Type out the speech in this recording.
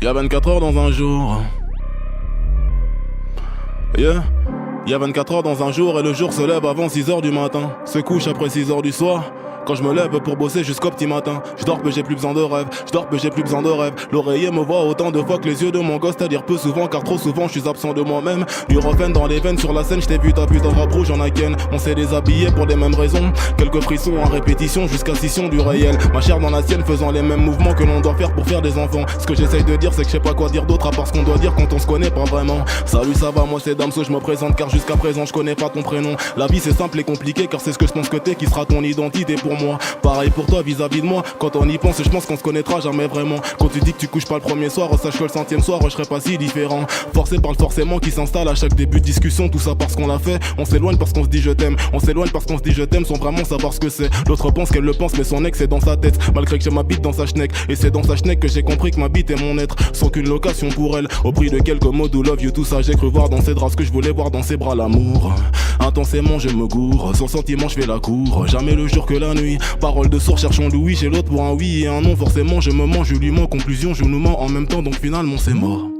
Y'a 24 heures dans un jour. Yeah. Y'a 24 heures dans un jour et le jour se lève avant 6 heures du matin. Se couche après 6 heures du soir. Quand je me lève pour bosser jusqu'au petit matin. Je dors mais j'ai plus besoin de rêve. Je dors mais j'ai plus besoin de rêve. L'oreiller me voit autant de fois que les yeux de mon gosse. C'est-à-dire peu souvent car trop souvent je suis absent de moi-même. Du refrain dans les veines sur la scène. J't'ai vu ta putain de rap rouge en again. On s'est déshabillé pour les mêmes raisons. Quelques frissons en répétition jusqu'à scission du réel. Ma chair dans la sienne faisant les mêmes mouvements que l'on doit faire pour faire des enfants. Ce que j'essaye de dire c'est que je sais pas quoi dire d'autre à part ce qu'on doit dire quand on se connaît pas vraiment. Salut ça va moi c'est Damso je me présente car jusqu'à présent je connais pas ton prénom. La vie c'est simple et compliqué car c'est ce que je pense que t'es qui sera ton identité pour moi. Pareil pour toi vis-à-vis de moi. Quand on y pense je pense qu'on se connaîtra jamais vraiment. Quand tu dis que tu couches pas le premier soir, sache que le 100e soir je serai pas si différent. Forcé par le forcément qui s'installe à chaque début de discussion. Tout ça parce qu'on l'a fait. On s'éloigne parce qu'on se dit je t'aime. On s'éloigne parce qu'on se dit je t'aime sans vraiment savoir ce que c'est. L'autre pense qu'elle le pense mais son ex est dans sa tête. Malgré que j'ai ma bite dans sa schneck. Et c'est dans sa schneck que j'ai compris que ma bite est mon être. Sans qu'une location pour elle. Au prix de quelques mots do love you tout ça j'ai cru voir dans ses draps ce que je voulais voir dans ses bras l'amour. Intensément je me gourre. Sans sentiment je fais la cour. Jamais le jour que la nuit. Parole de sourd cherchons Louis chez l'autre pour un oui et un non. Forcément je me mens, je lui mens. Conclusion je nous mens en même temps donc finalement c'est mort.